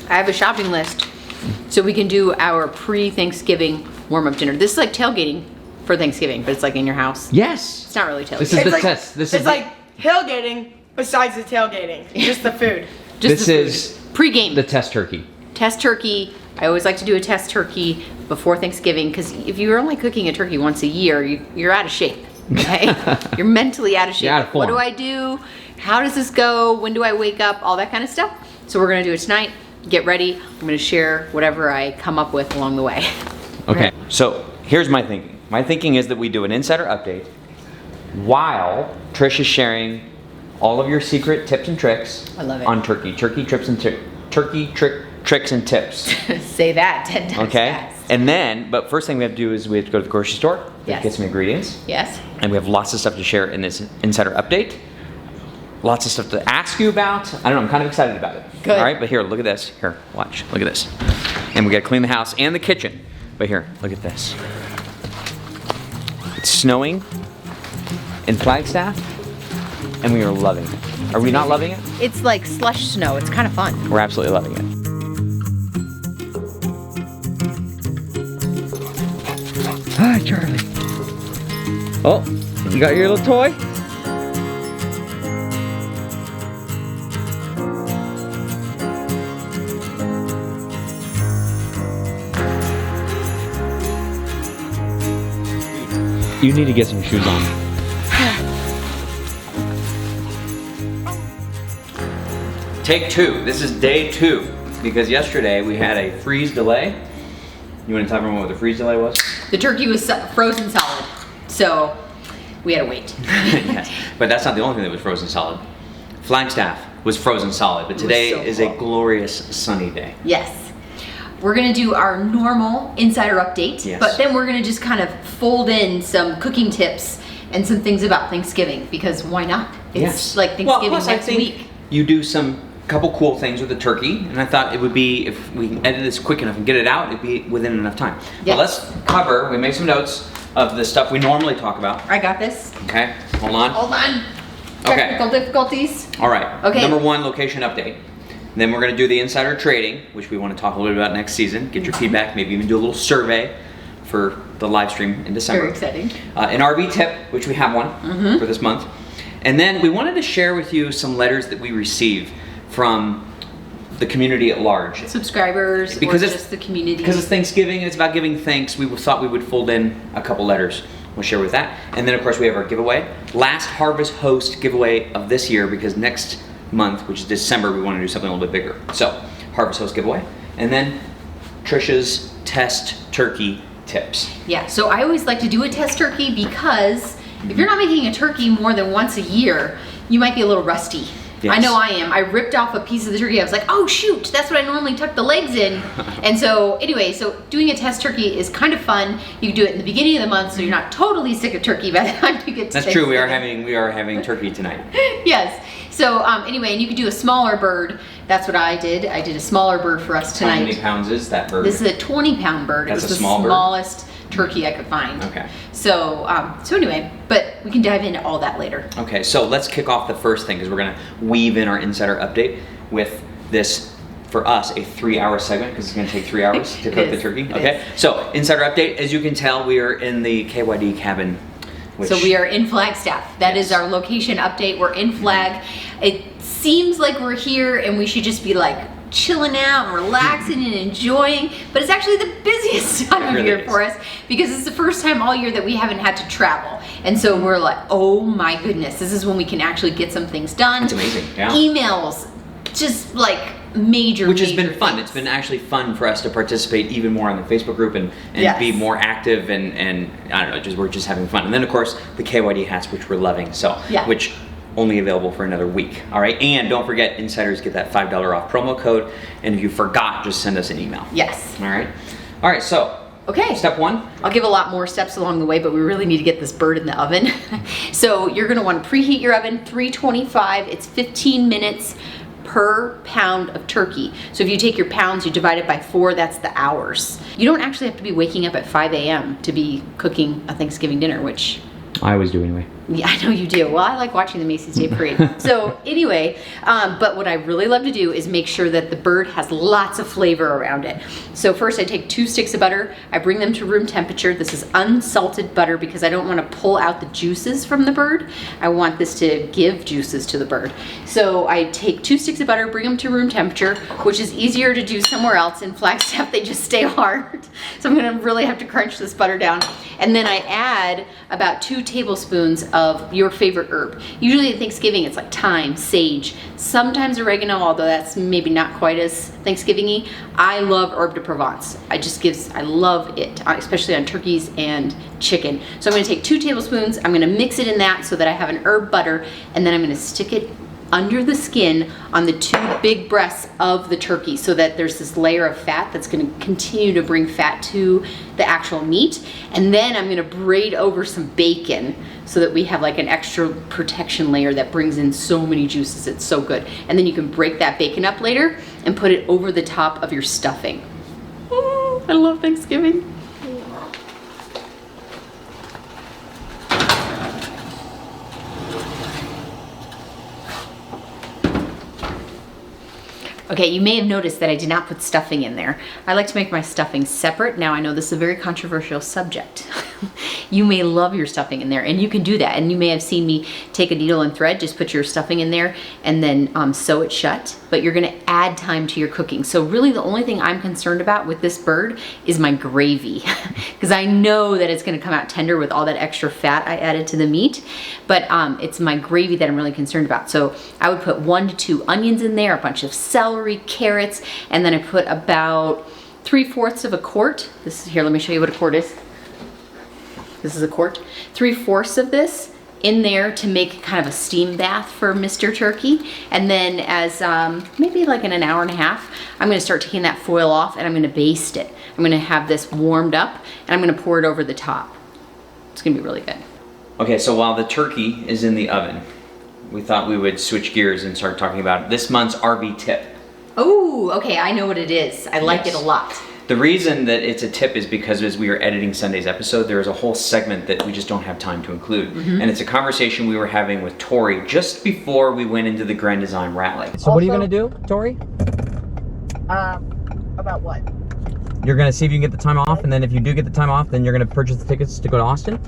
I have a shopping list so we can do our pre-Thanksgiving warm-up dinner. This is like tailgating for Thanksgiving, but it's like in your house. Yes. It's not really tailgating. This is the test. It's like tailgating besides the tailgating. Just the food. Just the food. Pre-game. The test turkey. Test turkey. I always like to do a test turkey before Thanksgiving because if you're only cooking a turkey once a year, you're out of shape. Okay? You're mentally out of shape. You're out of form. What do I do? How does this go? When do I wake up? All that kind of stuff. So we're gonna do it tonight. Get ready. I'm gonna share whatever I come up with along the way. Okay, so here's my thinking. My thinking is that we do an insider update while Trish is sharing all of your secret tips and tricks I love it. on turkey. Turkey tricks and tricks and tips. Say that 10 times Okay? fast. And then, but first thing we have to do is we have to go to the grocery store, Yes. get some ingredients, Yes. and we have lots of stuff to share in this insider update. Lots of stuff to ask you about. I don't know, I'm kind of excited about it. Good. All right, but here, look at this. Here, watch, look at this. And we gotta clean the house and the kitchen. But here, look at this. It's snowing in Flagstaff, and we are loving it. Are we not loving it? It's like slush snow. It's kind of fun. We're absolutely loving it. Hi, Charlie. Oh, you got your little toy? You need to get some shoes on. Take two. This is day 2 because yesterday we had a freeze delay. You want to tell everyone what the freeze delay was? The turkey was frozen solid, so we had to wait. Yes, but that's not the only thing that was frozen solid. Flagstaff was frozen solid, but today so is cool. a glorious sunny day. Yes. We're gonna do our normal insider update, Yes. but then we're gonna just kind of fold in some cooking tips and some things about Thanksgiving, because why not? It's like Thanksgiving plus next I think week. You do some couple cool things with the turkey, and I thought it would be, if we can edit this quick enough and get it out, it'd be within enough time. Yes. But let's cover, we made some notes of the stuff we normally talk about. I got this. Okay, hold on. Hold on. Okay. Technical difficulties. All right. Okay. Number 1, location update. Then we're going to do the insider trading, which we want to talk a little bit about next season. Get your feedback, maybe even do a little survey for the live stream in December. Very exciting. An RV tip, which we have one for this month. And then we wanted to share with you some letters that we receive from the community at large. Subscribers, Because or it's- just the community. Because it's Thanksgiving, it's about giving thanks. We thought we would fold in a couple letters. We'll share with that. And then of course we have our giveaway. Last Harvest Host giveaway of this year, because next month, which is December, we want to do something a little bit bigger. So, Harvest Host giveaway. And then Trisha's test turkey tips. Yeah, so I always like to do a test turkey because if you're not making a turkey more than once a year, you might be a little rusty. Yes. I know I am. I ripped off a piece of the turkey. I was like, oh shoot, that's what I normally tuck the legs in. And so anyway, so doing a test turkey is kind of fun. You can do it in the beginning of the month so you're not totally sick of turkey by the time you get to That's true, we are Thanksgiving. having turkey tonight. Yes. So anyway, and you could do a smaller bird. That's what I did. I did a smaller bird for us How tonight. many pounds is that bird? This is a 20-pound bird. That's it was a small the bird? smallest turkey I could find. Okay. So, so anyway, but we can dive into all that later. Okay, so let's kick off the first thing, because we're gonna weave in our insider update with this, for us, a 3-hour segment, because it's gonna take 3 hours to It cook the is. turkey. It Okay, is. so insider update, as you can tell, we are in the KYD cabin. Which, So we are in Flagstaff. That Yes. is our location update. We're in Flag. It seems like we're here and we should just be like chilling out and relaxing and enjoying, but it's actually the busiest time It of really year is. for us because it's the first time all year that we haven't had to travel. And so we're like, oh my goodness, this is when we can actually get some things done. It's amazing, yeah. Emails, just like major, Which has been major fun. things. It's been actually fun for us to participate even more on the Facebook group and Yes. be more active and I don't know, we're just having fun. And then of course the KYD hats, which we're loving. So, Yeah. which only available for another week. All right, and don't forget, insiders get that $5 off promo code. And if you forgot, just send us an email. Yes. All right. So Okay. step 1. I'll give a lot more steps along the way, but we really need to get this bird in the oven. So you're gonna want to preheat your oven, 325. It's 15 minutes per pound of turkey. So if you take your pounds, you divide it by 4, that's the hours. You don't actually have to be waking up at 5 a.m. to be cooking a Thanksgiving dinner, which I always do anyway. Yeah, I know you do. Well, I like watching the Macy's Day Parade. So anyway, but what I really love to do is make sure that the bird has lots of flavor around it. So first I take 2 sticks of butter, I bring them to room temperature. This is unsalted butter because I don't want to pull out the juices from the bird. I want this to give juices to the bird. So I take 2 sticks of butter, bring them to room temperature, which is easier to do somewhere else. In Flagstaff, they just stay hard. So I'm gonna really have to crunch this butter down. And then I add about 2 tablespoons of your favorite herb. Usually at Thanksgiving, it's like thyme, sage, sometimes oregano, although that's maybe not quite as Thanksgiving-y. I love herb de Provence. I love it, especially on turkeys and chicken. So I'm gonna take 2 tablespoons, I'm gonna mix it in that so that I have an herb butter, and then I'm gonna stick it under the skin on the 2 big breasts of the turkey so that there's this layer of fat that's going to continue to bring fat to the actual meat. And then I'm going to braid over some bacon so that we have like an extra protection layer that brings in so many juices. It's so good. And then you can break that bacon up later and put it over the top of your stuffing. Oh, I love Thanksgiving. Okay, you may have noticed that I did not put stuffing in there. I like to make my stuffing separate. Now I know this is a very controversial subject. You may love your stuffing in there, and you can do that. And you may have seen me take a needle and thread, just put your stuffing in there and then sew it shut. But you're gonna add time to your cooking. So really the only thing I'm concerned about with this bird is my gravy. Because I know that it's gonna come out tender with all that extra fat I added to the meat. But it's my gravy that I'm really concerned about. So I would put 1 to 2 onions in there, a bunch of celery, carrots, and then I put about 3/4 of a quart. This is, here, let me show you what a quart is. This is a quart. 3/4 of this in there to make kind of a steam bath for Mr. Turkey. And then as maybe like in an hour and a half, I'm gonna start taking that foil off and I'm gonna baste it. I'm gonna have this warmed up and I'm gonna pour it over the top. It's gonna be really good. Okay, so while the turkey is in the oven, we thought we would switch gears and start talking about this month's RV tip. Oh, okay, I know what it is. I like it a lot. The reason that it's a tip is because as we were editing Sunday's episode, there is a whole segment that we just don't have time to include. And it's a conversation we were having with Tori just before we went into the Grand Design Rally. So what are you gonna do, Tori? About what? You're gonna see if you can get the time off, and then if you do get the time off, then you're gonna purchase the tickets to go to Austin?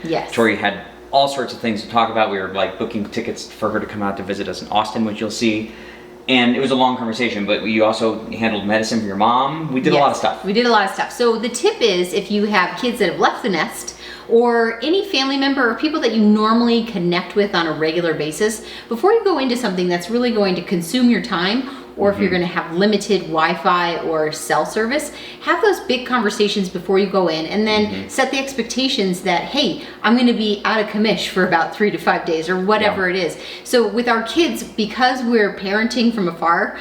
Yes. Tori had all sorts of things to talk about. We were like booking tickets for her to come out to visit us in Austin, which you'll see. And it was a long conversation, but you also handled medicine for your mom. We did a lot of stuff. We did a lot of stuff. So the tip is, if you have kids that have left the nest, or any family member or people that you normally connect with on a regular basis, before you go into something that's really going to consume your time, or if you're going to have limited Wi-Fi or cell service, have those big conversations before you go in, and then set the expectations that, hey, I'm going to be out of commish for about 3 to 5 days or whatever it is. So with our kids, because we're parenting from afar,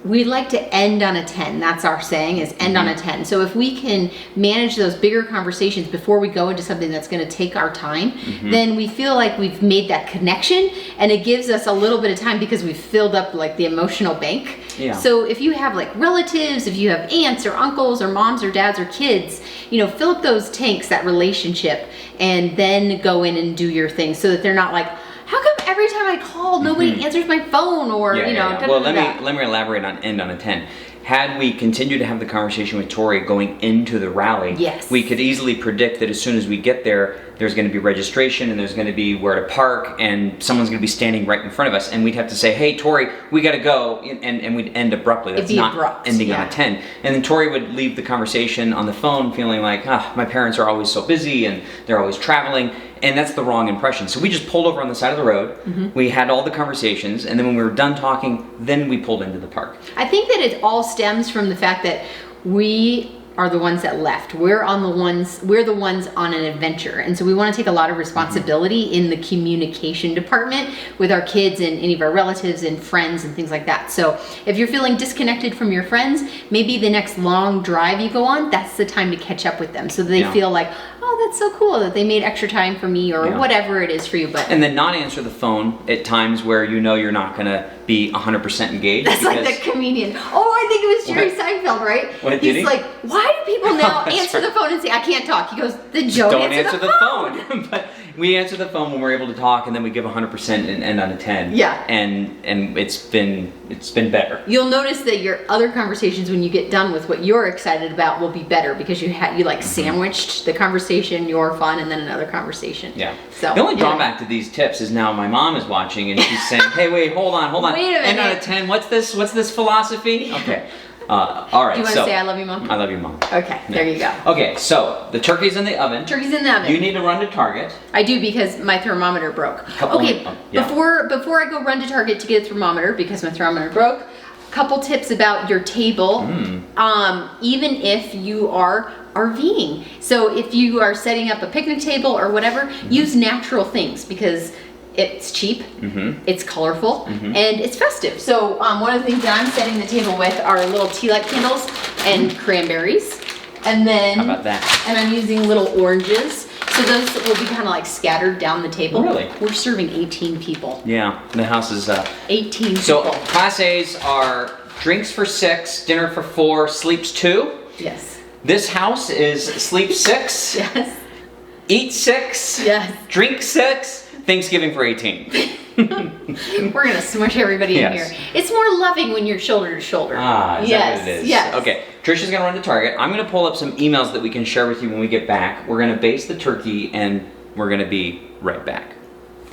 we like to end on a 10. That's our saying, is end on a 10. So if we can manage those bigger conversations before we go into something that's going to take our time, then we feel like we've made that connection, and it gives us a little bit of time because we've filled up like the emotional bank. So if you have like relatives, if you have aunts or uncles or moms or dads or kids, you know, fill up those tanks, that relationship, and then go in and do your thing so that they're not like, how come every time I call, nobody answers my phone, or, you know, Well, let me elaborate on end on a 10. Had we continued to have the conversation with Tori going into the rally, we could easily predict that as soon as we get there, there's going to be registration and there's going to be where to park and someone's going to be standing right in front of us, and we'd have to say, hey, Tori, we got to go, and we'd end abruptly. That's not abrupt, ending on a 10. And then Tori would leave the conversation on the phone feeling like, my parents are always so busy and they're always traveling. And that's the wrong impression. So we just pulled over on the side of the road. We had all the conversations, and then when we were done talking, then we pulled into the park. I think that it all stems from the fact that we are the ones that left. We're the ones on an adventure. And so we want to take a lot of responsibility in the communication department with our kids and any of our relatives and friends and things like that. So if you're feeling disconnected from your friends, maybe the next long drive you go on, that's the time to catch up with them so they feel like, oh, that's so cool that they made extra time for me, or whatever it is for you. But and then not answer the phone at times where you know you're not gonna be 100% engaged. That's like the comedian. Oh, I I think it was Jerry Seinfeld, right? What, did He's he? like, why do people now That's answer right. the phone and say, I can't talk? He goes, then don't answer the phone. But we answer the phone when we're able to talk, and then we give 100% and end on a 10. Yeah. And it's been better. You'll notice that your other conversations, when you get done with what you're excited about, will be better because you like sandwiched the conversation, your fun, and then another conversation. Yeah. So the only drawback to these tips is now my mom is watching and she's saying, "Hey, wait, hold on. Wait a End on a minute. 10. What's this philosophy?" Okay. All right. Do you want to say I love you, Mom? I love you, Mom. Okay, there you go. Okay, so the turkey's in the oven. Turkey's in the oven. You need to run to Target. I do because my thermometer broke. Couple Okay, minutes- yeah. before I go run to Target to get a thermometer because my thermometer broke, couple tips about your table. Even if you are RVing. So if you are setting up a picnic table or whatever, use natural things because it's cheap, it's colorful, and it's festive. So one of the things that I'm setting the table with are little tea light candles and cranberries. And then How about that? And I'm using little oranges. So those will be kind of like scattered down the table. Really? We're serving 18 people. Yeah, the house is 18 So people. Class A's are drinks for 6, dinner for 4, sleeps 2. Yes. This house is sleep 6, Yes. eat 6, Yes. drink 6, Thanksgiving for 18. We're gonna smush everybody Yes. in here. It's more loving when you're shoulder to shoulder. Is yes. that what it is? Yes. Okay, Trisha's gonna run to Target. I'm gonna pull up some emails that we can share with you when we get back. We're gonna baste the turkey and we're gonna be right back.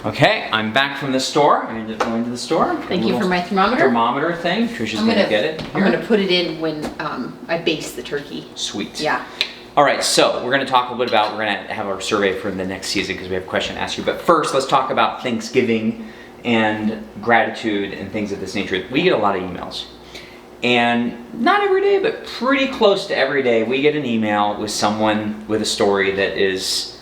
Okay, I'm back from the store. I ended up going to the store. Thank you for my thermometer. Thermometer thing. Trisha's gonna get it. I'm gonna put it in when I baste the turkey. Sweet. Yeah. All right, so we're going to talk a little bit about, we're going to have our survey for the next season because we have a question to ask you. But first, let's talk about Thanksgiving and gratitude and things of this nature. We get a lot of emails. And not every day, but pretty close to every day, we get an email with someone with a story that is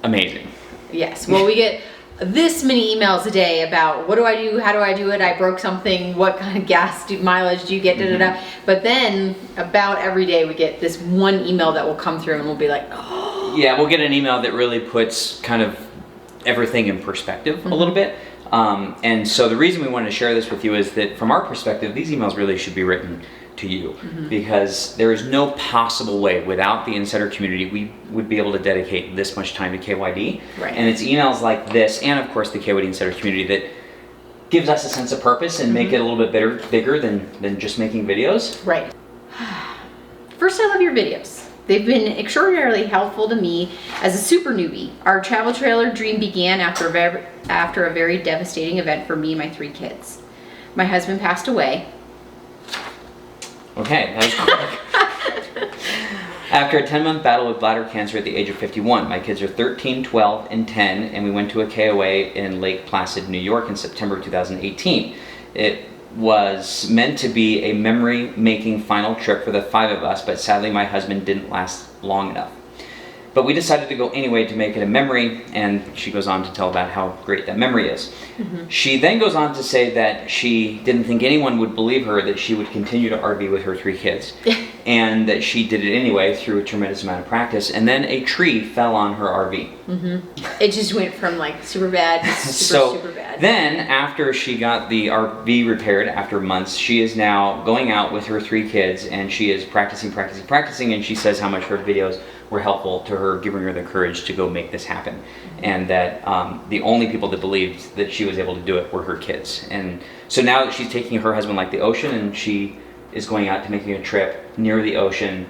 amazing. Yes. Well, we get this many emails a day about what do I do, how do I do it, I broke something, what kind of mileage do you get, da da da. But then about every day we get this one email that will come through and we'll be like, oh. Yeah, we'll get an email that really puts kind of everything in perspective a little bit. And so the reason we wanted to share this with you is that from our perspective, these emails really should be written to you because there is no possible way without the insider community we would be able to dedicate this much time to KYD. Right. And it's emails like this and of course the KYD insider community that gives us a sense of purpose and make it a little bit bigger than just making videos. Right. First, I love your videos. They've been extraordinarily helpful to me as a super newbie. Our travel trailer dream began after a very devastating event for me and my 3 kids. My husband passed away. Okay, that was quick. After a 10-month battle with bladder cancer at the age of 51, my kids are 13, 12, and 10, and we went to a KOA in Lake Placid, New York in September 2018. It was meant to be a memory-making final trip for the 5 of us, but sadly my husband didn't last long enough. But we decided to go anyway to make it a memory, and she goes on to tell about how great that memory is. She then goes on to say that she didn't think anyone would believe her that she would continue to RV with her 3 kids, and that she did it anyway through a tremendous amount of practice, and then a tree fell on her RV. It just went from like super bad to super bad. Then, after she got the RV repaired after months, she is now going out with her 3 kids, and she is practicing, and she says how much her videos were helpful to her, giving her the courage to go make this happen. And that the only people that believed that she was able to do it were her kids. And so now that she's taking her husband like the ocean, and she is going out to making a trip near the ocean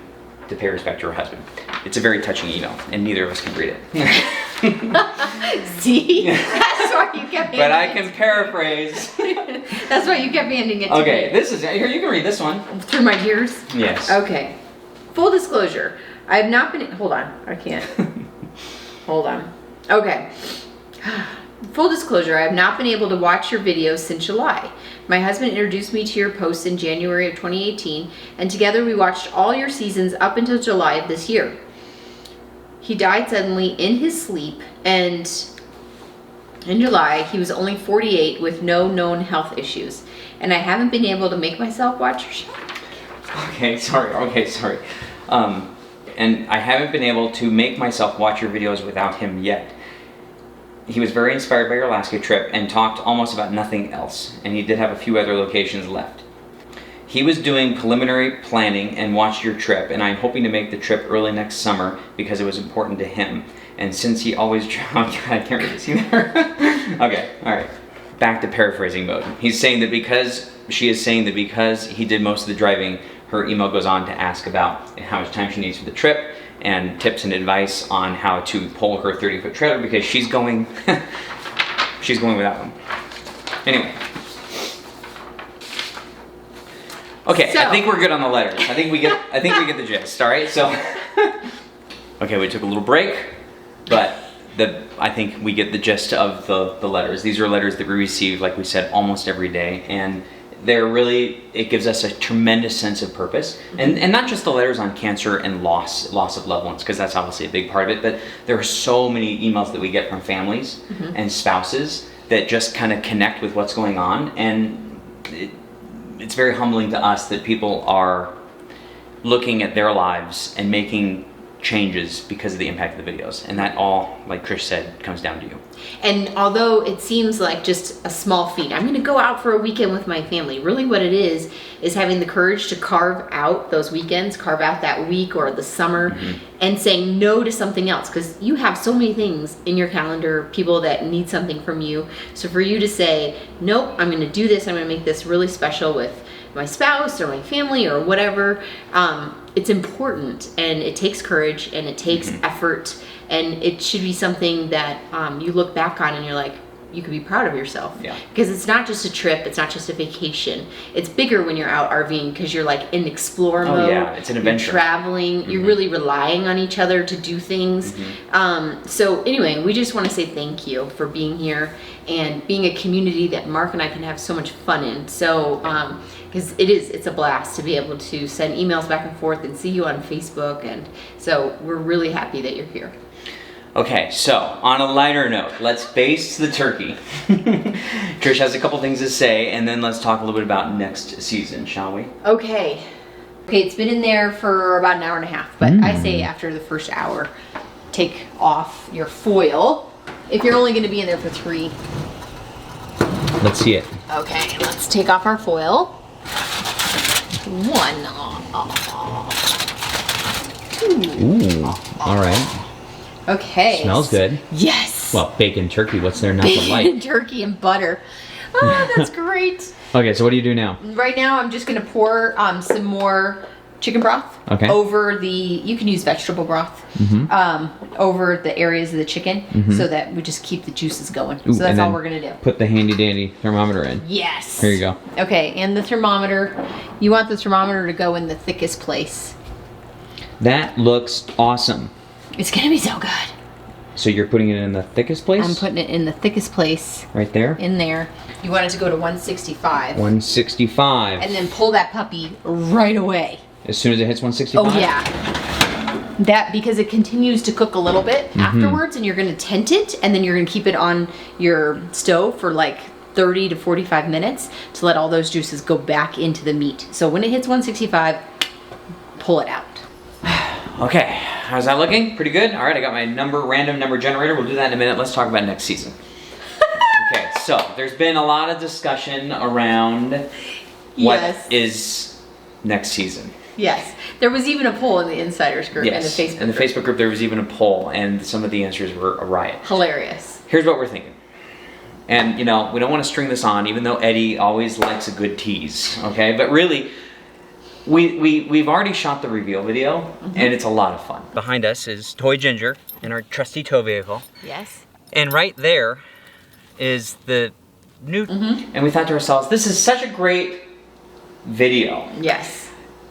to pay respect to her husband. It's a very touching email, and neither of us can read it. See? That's why you kept handing But I it can paraphrase. That's why you kept handing it to Okay, me. this is, here, you can read this one. Through my tears? Yes. Okay. Full disclosure. I have not been, hold on, I can't. Hold on. Okay. Full disclosure, I have not been able to watch your videos since July. My husband introduced me to your posts in January of 2018, and together we watched all your seasons up until July of this year. He died suddenly in his sleep, and in July, he was only 48 with no known health issues, and I haven't been able to make myself watch your show. Okay, sorry. And I haven't been able to make myself watch your videos without him yet. He was very inspired by your Alaska trip and talked almost about nothing else, and he did have a few other locations left. He was doing preliminary planning and watched your trip, and I'm hoping to make the trip early next summer because it was important to him. And since he always I can't really see there. Okay, all right. Back to paraphrasing mode. He's saying that because she is saying that because he did most of the driving, her email goes on to ask about how much time she needs for the trip and tips and advice on how to pull her 30-foot trailer because she's going she's going without one. Anyway. Okay, So. I think we're good on the letters. I think we get the gist. All right, so okay, we took a little break, but I think we get the gist of the letters. These are letters that we receive, like we said, almost every day, and they're really, it gives us a tremendous sense of purpose, and not just the letters on cancer and loss of loved ones, because that's obviously a big part of it, but there are so many emails that we get from families and spouses that just kind of connect with what's going on, and it's very humbling to us that people are looking at their lives and making changes because of the impact of the videos, and that all, like Trish said, comes down to you. And although it seems like just a small feat, I'm gonna go out for a weekend with my family. Really what it is having the courage to carve out those weekends, carve out that week or the summer, and saying no to something else, because you have so many things in your calendar, people that need something from you. So for you to say, nope, I'm gonna do this, I'm gonna make this really special with my spouse or my family or whatever, it's important, and it takes courage and it takes effort, and it should be something that you look back on and you're like, you could be proud of yourself. Yeah. Because it's not just a trip, it's not just a vacation. It's bigger when you're out RVing because you're like in explore mode. Yeah, it's an adventure. You're traveling, you're really relying on each other to do things. So anyway, we just want to say thank you for being here and being a community that Mark and I can have so much fun in. So, because it's a blast to be able to send emails back and forth and see you on Facebook, and so we're really happy that you're here. Okay, so on a lighter note, let's baste the turkey. Trish has a couple things to say, and then let's talk a little bit about next season, shall we? Okay, it's been in there for about an hour and a half, but I say after the first hour, take off your foil if you're only going to be in there for 3. Let's see it. Okay, let's take off our foil. 1. 2. Ooh, all right. Okay. Smells good. Yes. Well, bacon turkey, what's there not to Bacon, like? turkey, and butter. Oh, that's great. Okay, so what do you do now? Right now, I'm just going to pour some more chicken broth over the, you can use vegetable broth, over the areas of the chicken so that we just keep the juices going. Ooh, so that's all we're going to do. Put the handy dandy thermometer in. Yes. Here you go. Okay, and the thermometer, you want the thermometer to go in the thickest place. That looks awesome. It's going to be so good. So you're putting it in the thickest place? I'm putting it in the thickest place. Right there? In there. You want it to go to 165. 165. And then pull that puppy right away. As soon as it hits 165? Oh yeah. That, because it continues to cook a little bit afterwards, and you're going to tent it, and then you're going to keep it on your stove for like 30 to 45 minutes to let all those juices go back into the meat. So when it hits 165, pull it out. Okay, how's that looking? Pretty good? All right, I got my random number generator. We'll do that in a minute. Let's talk about next season. Okay, so there's been a lot of discussion around what is next season. Yes. There was even a poll in the Insiders group and the Facebook group. In the Facebook group there was even a poll, and some of the answers were a riot. Hilarious. Here's what we're thinking. And, you know, we don't want to string this on, even though Eddie always likes a good tease, okay? But really, we've already shot the reveal video, and it's a lot of fun. Behind us is Toy Ginger in our trusty tow vehicle. Yes. And right there is the new... And we thought to ourselves, this is such a great video. Yes.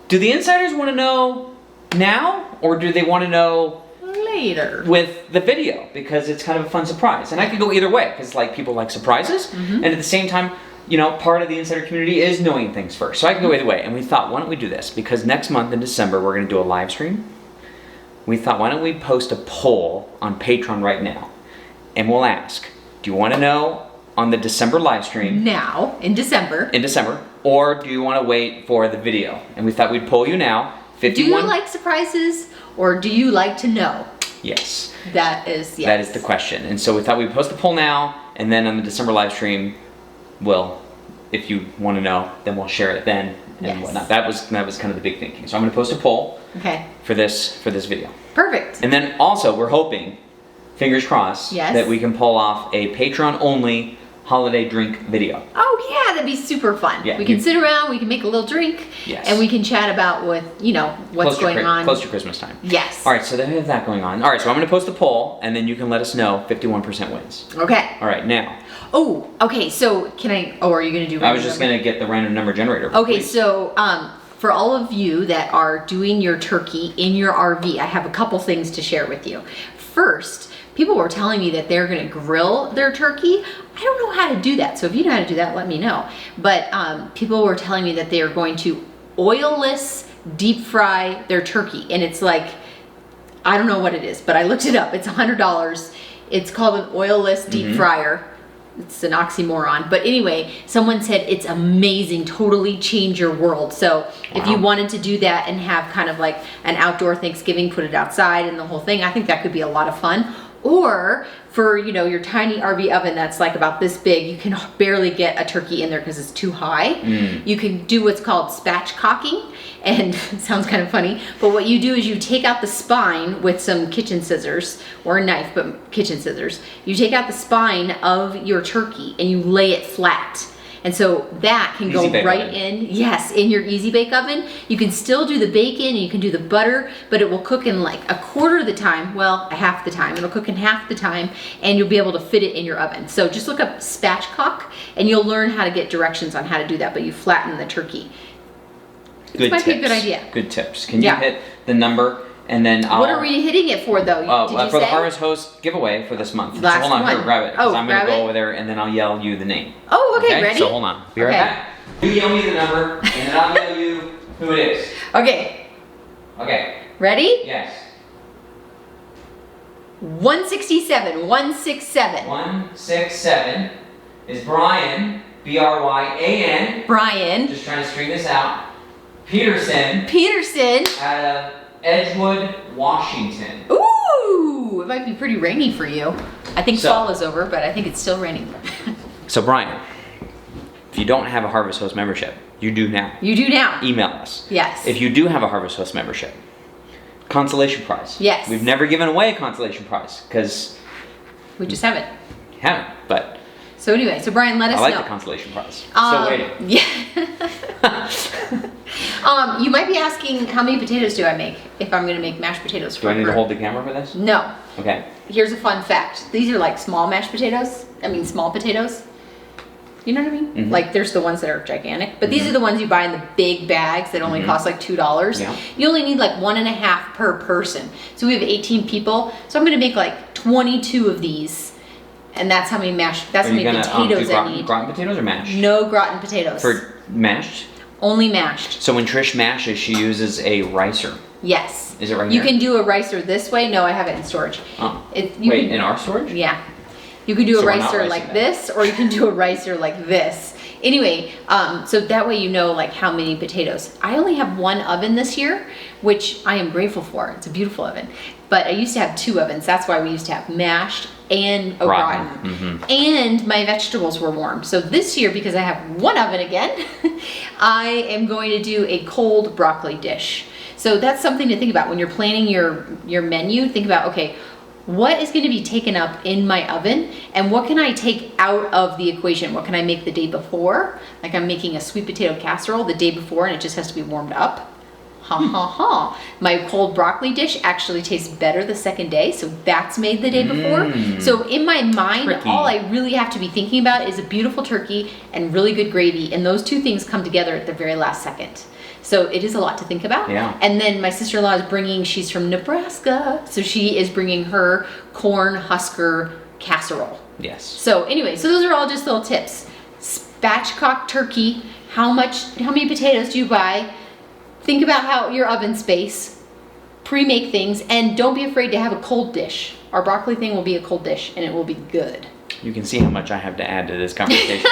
Do the insiders want to know now, or do they want to know later with the video? Because it's kind of a fun surprise. And I could go either way, because like people like surprises, and at the same time, you know, part of the insider community is knowing things first. So I can go either way. And we thought, why don't we do this? Because next month in December, we're going to do a live stream. We thought, why don't we post a poll on Patreon right now? And we'll ask, do you want to know on the December live stream? Now, in December. Or do you want to wait for the video? And we thought we'd poll you now. 51. Do you like surprises, or do you like to know? Yes. That is, yes. That is the question. And so we thought we'd post the poll now, and then on the December live stream, if you want to know, then we'll share it then. and Yes. whatnot. That was kind of the big thinking. So I'm going to post a poll Okay. for this video. Perfect. And then also we're hoping, fingers crossed, Yes. that we can pull off a Patreon only holiday drink video. Oh yeah, that'd be super fun. Yeah, we can sit around, we can make a little drink, Yes. and we can chat about what's Close to going on. Close to Christmas time. Yes. All right, so then we have that going on. All right, so I'm going to post a poll, and then you can let us know. 51% wins. Okay. All right, now Oh, okay. So can I? Oh, are you gonna do? I was just going to get the random number generator. Okay, please. so for all of you that are doing your turkey in your RV, I have a couple things to share with you. First, people were telling me that they're going to grill their turkey. I don't know how to do that, so if you know how to do that, let me know. But people were telling me that they are going to oilless deep fry their turkey, and it's like, I don't know what it is, but I looked it up. It's $100. It's called an oilless deep fryer. It's an oxymoron, but anyway, someone said it's amazing, totally change your world. So if you wanted to do that and have kind of like an outdoor Thanksgiving, put it outside and the whole thing, I think that could be a lot of fun. Or for your tiny RV oven that's like about this big, you can barely get a turkey in there because it's too high. You can do what's called spatchcocking, and it sounds kind of funny, but what you do is you take out the spine with some kitchen scissors, or a knife, but kitchen scissors. You take out the spine of your turkey and you lay it flat. And so that can go right in, yes, in your Easy Bake Oven. You can still do the bacon and you can do the butter, but it will cook in like a quarter of the time, well, a half the time. It'll cook in half the time, and you'll be able to fit it in your oven. So just look up spatchcock and you'll learn how to get directions on how to do that, but you flatten the turkey. Good might tips. be a good idea. Good tips. Can you hit the number, and then What are we hitting it for though? Oh, Did you for the say? Harvest Host giveaway for this month. Last so hold on, one. here, grab it. 'Cause Oh, I'm going to grab go it? over there, and then I'll yell you the name. Oh, okay, ready? So hold on. Be right Okay. back. You yell me the number, and then I'll yell you who it is. Okay, Okay. ready? Yes. 167, 167. 167 is Brian, Bryan. Brian Just trying to string this out. Peterson Peterson. out of Edgewood, Washington. Ooh, it might be pretty rainy for you. I think So- fall is over, but I think it's still raining. So Brian, if you don't have a Harvest Host membership, you do now. You do now. Email us. Yes. If you do have a Harvest Host membership, consolation prize. Yes. We've never given away a consolation prize because We just haven't. we haven't, but So anyway, so Brian, let us I like know. the consolation prize. Still waiting. Yeah. You might be asking, how many potatoes do I make if I'm going to make mashed potatoes? Do I need to hold the camera for this? No. Okay. Here's a fun fact. These are like small mashed potatoes. I mean, small potatoes. You know what I mean? Mhm. Like there's the ones that are gigantic, but these are the ones you buy in the big bags that only cost like $2. Yeah. You only need like 1.5 per person. So we have 18 people. So I'm going to make like 22 of these. And that's how many Are you gonna potatoes do I need. gratin potatoes or mashed? No gratin potatoes. For mashed? Only mashed. So when Trish mashes, she uses a ricer. Yes. Is it right You here? can do a ricer this way. No, I have it in storage. Oh. You Wait, can- in our storage? Yeah. You can do a So we're not ricer ricing like that. this, or you can do a ricer like this. Anyway, so that way you know like how many potatoes. I only have one oven this year, which I am grateful for. It's a beautiful oven. But I used to have 2 ovens. That's why we used to have mashed and a Gratin. gratin. And my vegetables were warm. So this year, because I have one oven again, I am going to do a cold broccoli dish. So that's something to think about when you're planning your menu. Think about, okay, what is going to be taken up in my oven and what can I take out of the equation? What can I make the day before? Like I'm making a sweet potato casserole the day before and it just has to be warmed up. Ha ha ha. My cold broccoli dish actually tastes better the second day, so that's made the day before. So in my mind, Tricky. all I really have to be thinking about is a beautiful turkey and really good gravy, and those 2 things come together at the very last second. So it is a lot to think about. Yeah. And then my sister-in-law is bringing, she's from Nebraska, so she is bringing her corn husker casserole. Yes. So anyway, so those are all just little tips. Spatchcock turkey, how many potatoes do you buy? Think about how your oven space, pre-make things, and don't be afraid to have a cold dish. Our broccoli thing will be a cold dish and it will be good. You can see how much I have to add to this conversation.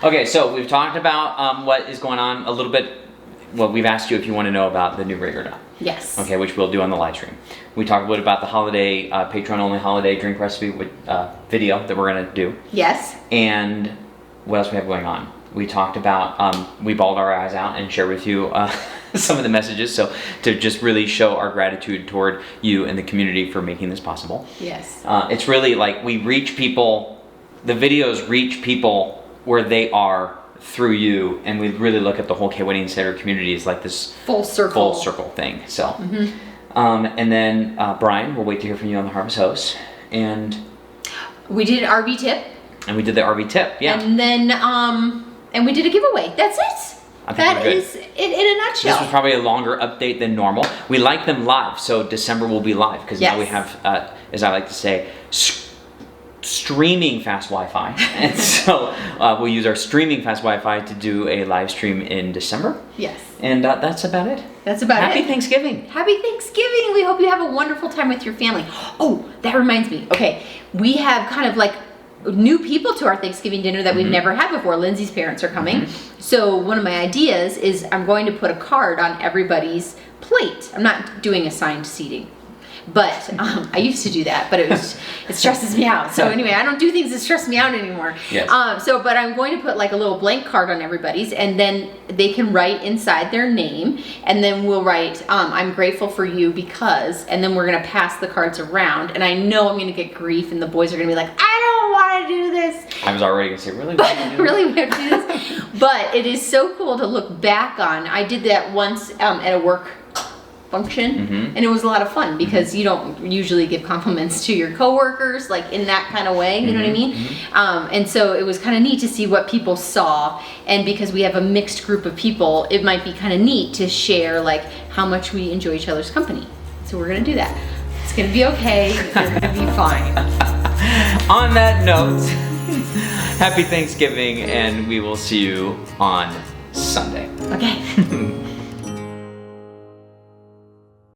Okay, so we've talked about what is going on a little bit. Well, we've asked you if you want to know about the new rig or not. Yes. Okay, which we'll do on the live stream. We talked a little about the holiday, Patreon-only holiday drink recipe with, video that we're going to do. Yes. And what else we have going on? We talked about, we bawled our eyes out and shared with you some of the messages. So to just really show our gratitude toward you and the community for making this possible. Yes. It's really like we reach people, the videos reach people where they are through you, and we really look at the whole KYD Insider community as like this Full circle thing. So, and then Brian, we'll wait to hear from you on the Harvest Host, and we did an RV tip. And we did the RV tip, yeah. And then, and we did a giveaway. That's it. I think That we're good. is it in a nutshell. This was probably a longer update than normal. We like them live, so December will be live because now we Yes. have, as I like to say, streaming fast Wi-Fi, and so we'll use our streaming fast Wi-Fi to do a live stream in December. Yes. And that's about it. That's about Happy it. Thanksgiving. Happy Thanksgiving. We hope you have a wonderful time with your family. Oh, that reminds me. Okay, we have kind of like new people to our Thanksgiving dinner that we've never had before. Lindsay's parents are coming. So one of my ideas is I'm going to put a card on everybody's plate. I'm not doing assigned seating. But I used to do that, but it stresses me out. So anyway, I don't do things that stress me out anymore. Yes. But I'm going to put like a little blank card on everybody's, and then they can write inside their name, and then we'll write, I'm grateful for you because, and then we're gonna pass the cards around, and I know I'm gonna get grief, and the boys are gonna be like, I don't want to do this. I was already gonna say, really? Really weird to do this, but it is so cool to look back on. I did that once at a work function, and it was a lot of fun because you don't usually give compliments to your coworkers like in that kind of way, you know what I mean? And so it was kind of neat to see what people saw, and because we have a mixed group of people, it might be kind of neat to share like how much we enjoy each other's company. So we're gonna do that. It's gonna be okay. You're gonna be fine. On that note, happy Thanksgiving, and we will see you on Sunday. Okay.